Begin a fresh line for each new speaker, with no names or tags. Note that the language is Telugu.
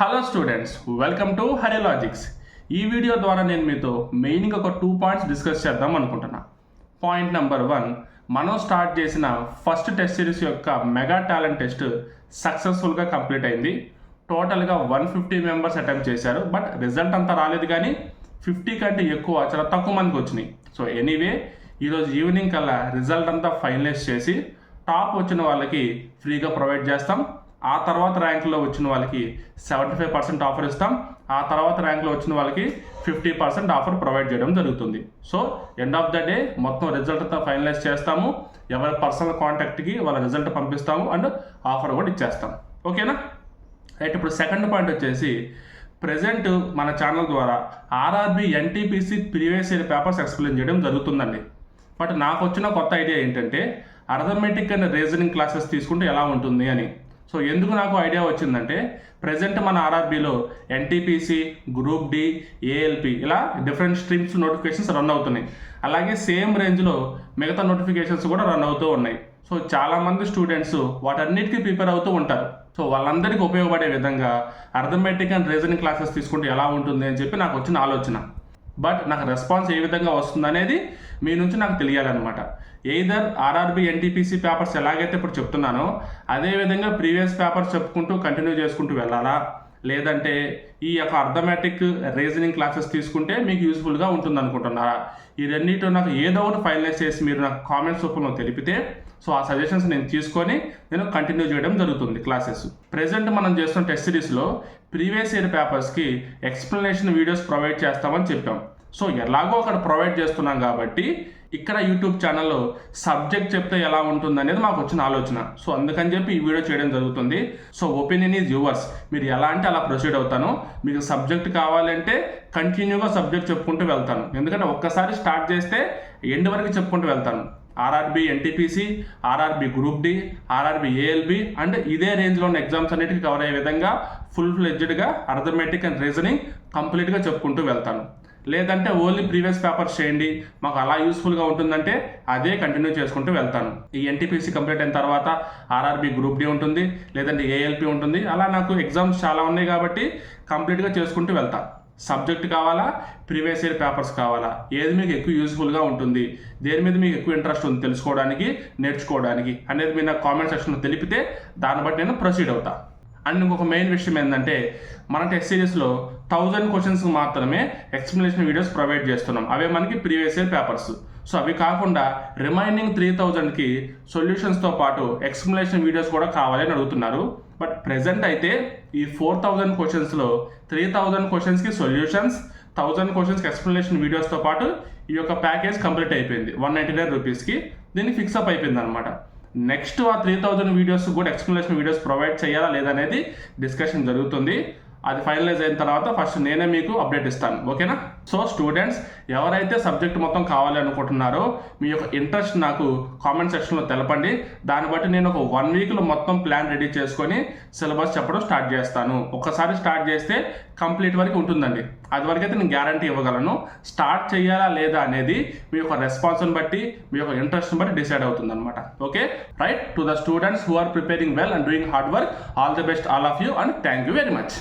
Hello students, welcome to Hare logics. ఈ వీడియో ద్వారా నేను మీతో మెయిన్గా ఒక 2 పాయింట్స్ డిస్కస్ చేద్దాం అనుకుంటున్నా. పాయింట్ నెంబర్ 1, మనం స్టార్ట్ చేసిన ఫస్ట్ టెస్ట్ సిరీస్ యొక్క మెగా టాలెంట్ టెస్ట్ సక్సెస్ఫుల్గా కంప్లీట్ అయింది. టోటల్గా 150 మెంబర్స్ అటెంప్ట్ చేశారు. బట్ రిజల్ట్ అంతా రాలేదు, కానీ 50 కంటే ఎక్కువ చాలా తక్కువ మందికి వచ్చినాయి. సో ఎనీవే, ఈరోజు ఈవినింగ్ కల్లా రిజల్ట్ అంతా ఫైనలైజ్ చేసి టాప్ వచ్చిన వాళ్ళకి ఫ్రీగా ప్రొవైడ్ చేస్తాం. ఆ తర్వాత ర్యాంకులో వచ్చిన వాళ్ళకి 75% ఆఫర్ ఇస్తాం. ఆ తర్వాత ర్యాంకులో వచ్చిన వాళ్ళకి 50% ఆఫర్ ప్రొవైడ్ చేయడం జరుగుతుంది. So end of the day మొత్తం రిజల్ట్ అంతా ఫైనలైజ్ చేస్తాము. ఎవరి పర్సనల్ కాంటాక్ట్కి వాళ్ళ రిజల్ట్ పంపిస్తాము అండ్ ఆఫర్ కూడా ఇచ్చేస్తాం. ఓకేనా? రైట్. ఇప్పుడు సెకండ్ పాయింట్ వచ్చేసి, ప్రజెంట్ మన ఛానల్ ద్వారా RRB NTPC previous year papers explain చేయడం జరుగుతుందండి. బట్ నాకు వచ్చిన కొత్త ఐడియా ఏంటంటే, అర్థమెటిక్ అండ్ రీజనింగ్ క్లాసెస్ తీసుకుంటే ఎలా ఉంటుంది అని. సో ఎందుకు నాకు ఐడియా వచ్చిందంటే, ప్రజెంట్ మన ఆర్ఆర్బీలో ఎన్టీపీసీ, గ్రూప్ డి, ఏఎల్పి ఇలా డిఫరెంట్ స్ట్రీమ్స్ నోటిఫికేషన్స్ రన్ అవుతున్నాయి. అలాగే సేమ్ రేంజ్లో మిగతా నోటిఫికేషన్స్ కూడా రన్ అవుతూ ఉన్నాయి. సో చాలామంది స్టూడెంట్స్ వాటన్నిటికీ ప్రిపేర్ అవుతూ ఉంటారు. సో వాళ్ళందరికీ ఉపయోగపడే విధంగా అర్థమెటిక్ అండ్ రీజనింగ్ క్లాసెస్ తీసుకుంటే ఎలా ఉంటుంది అని చెప్పి నాకు వచ్చిన ఆలోచన. బట్ నాకు రెస్పాన్స్ ఏ విధంగా వస్తుంది అనేది మీ నుంచి నాకు తెలియాలన్నమాట. ఎయిదర్ ఆర్ఆర్బి ఎన్టీపీసీ పేపర్స్ ఎలాగైతే ఇప్పుడు చెప్తున్నానో అదేవిధంగా ప్రీవియస్ పేపర్స్ చెప్పుకుంటూ కంటిన్యూ చేసుకుంటూ వెళ్ళాలా, లేదంటే ఈ యొక్క అర్థమెటిక్ రీజనింగ్ క్లాసెస్ తీసుకుంటే మీకు యూస్ఫుల్గా ఉంటుంది అనుకుంటున్నారా? ఈ రెండింటిలో నాకు ఏదో ఒకటి ఫైనలైజ్ చేసి మీరు నాకు కామెంట్స్ రూపంలో తెలిపితే, సో ఆ సజెషన్స్ నేను తీసుకొని నేను కంటిన్యూ చేయడం జరుగుతుంది క్లాసెస్. ప్రెజెంట్ మనం చేస్తున్న టెస్ట్ సిరీస్లో ప్రీవియస్ ఇయర్ పేపర్స్కి ఎక్స్ప్లెనేషన్ వీడియోస్ ప్రొవైడ్ చేస్తామని చెప్పాం. సో ఎలాగో అక్కడ ప్రొవైడ్ చేస్తున్నాం కాబట్టి ఇక్కడ యూట్యూబ్ ఛానల్లో సబ్జెక్ట్ చెప్తే ఎలా ఉంటుంది అనేది మాకు వచ్చిన ఆలోచన. సో అందుకని చెప్పి ఈ వీడియో చేయడం జరుగుతుంది. So opinion is yours. మీరు ఎలా అంటే అలా ప్రొసీడ్ అవుతాను. మీకు సబ్జెక్ట్ కావాలంటే కంటిన్యూగా సబ్జెక్ట్ చెప్పుకుంటూ వెళ్తాను. ఎందుకంటే ఒక్కసారి స్టార్ట్ చేస్తే ఎండ్ వరకు చెప్పుకుంటూ వెళ్తాను. RRB NTPC, RRB group D, RRB ALP and ఇదే రేంజ్లో ఉన్న ఎగ్జామ్స్ అన్నిటికీ కవర్ అయ్యే విధంగా ఫుల్ ఫ్లెడ్జ్డ్గా అర్థమెటిక్ అండ్ రీజనింగ్ కంప్లీట్గా చెప్పుకుంటూ వెళ్తాను. లేదంటే ఓన్లీ ప్రీవియస్ పేపర్స్ చేయండి, మాకు అలా యూస్ఫుల్గా ఉంటుందంటే అదే కంటిన్యూ చేసుకుంటూ వెళ్తాను. ఈ ఎన్టీపీసీ కంప్లీట్ అయిన తర్వాత ఆర్ఆర్బి గ్రూప్ డి ఉంటుంది, లేదంటే ఏఎల్పి ఉంటుంది. అలా నాకు ఎగ్జామ్స్ చాలా ఉన్నాయి కాబట్టి కంప్లీట్గా చేసుకుంటూ వెళ్తాను. సబ్జెక్ట్ కావాలా, ప్రీవియస్ ఇయర్ పేపర్స్ కావాలా, ఏది మీకు ఎక్కువ యూస్ఫుల్గా ఉంటుంది, దేని మీద మీకు ఎక్కువ ఇంట్రెస్ట్ ఉంది తెలుసుకోవడానికి, నేర్చుకోవడానికి అనేది మీరు నాకు కామెంట్ సెక్షన్లో తెలిపితే దాన్ని బట్టి నేను ప్రొసీడ్ అవుతాను. అండ్ ఇంకొక మెయిన్ విషయం ఏంటంటే, మన టెస్ట్ సిరీస్లో 1000 క్వశ్చన్స్కి మాత్రమే ఎక్స్ప్లెనేషన్ వీడియోస్ ప్రొవైడ్ చేస్తున్నాం. అవే మనకి ప్రీవియస్ ఇయర్ పేపర్స్. సో అవి కాకుండా రిమైనింగ్ 3000కి సొల్యూషన్స్తో పాటు ఎక్స్ప్లెనేషన్ వీడియోస్ కూడా కావాలని అడుగుతున్నారు. బట్ ప్రెజెంట్ అయితే ఈ 4000 క్వశ్చన్స్లో 3000 క్వశ్చన్స్కి సొల్యూషన్స్, 1000 క్వశ్చన్స్కి ఎక్స్ప్లెనేషన్ వీడియోస్తో పాటు ఈ యొక్క ప్యాకేజ్ కంప్లీట్ అయిపోయింది. 199 రూపీస్కి దీన్ని ఫిక్సప్ అయిపోయింది అనమాట. నెక్స్ట్ ఆ 3000 వీడియోస్ కూడా ఎక్స్ప్లెనేషన్ వీడియోస్ ప్రొవైడ్ చేయాలా లేదనేది డిస్కషన్ జరుగుతుంది. అది ఫైనలైజ్ అయిన తర్వాత ఫస్ట్ నేనే మీకు అప్డేట్ ఇస్తాను. ఓకేనా? సో స్టూడెంట్స్, ఎవరైతే సబ్జెక్ట్ మొత్తం కావాలి అనుకుంటున్నారో మీ యొక్క ఇంట్రెస్ట్ నాకు కామెంట్ సెక్షన్లో తెలపండి. దాన్ని బట్టి నేను ఒక 1 వీక్లో మొత్తం ప్లాన్ రెడీ చేసుకొని సిలబస్ చెప్పడం స్టార్ట్ చేస్తాను. ఒక్కసారి స్టార్ట్ చేస్తే కంప్లీట్ వరకు ఉంటుందండి. అది వరకు అయితే నేను గ్యారంటీ ఇవ్వగలను. స్టార్ట్ చేయాలా లేదా అనేది మీ యొక్క రెస్పాన్స్ని బట్టి, మీ యొక్క ఇంట్రెస్ట్ని బట్టి డిసైడ్ అవుతుంది అనమాట. Okay right. To the students who are preparing well and doing hard work, all the best all of you and thank you very much.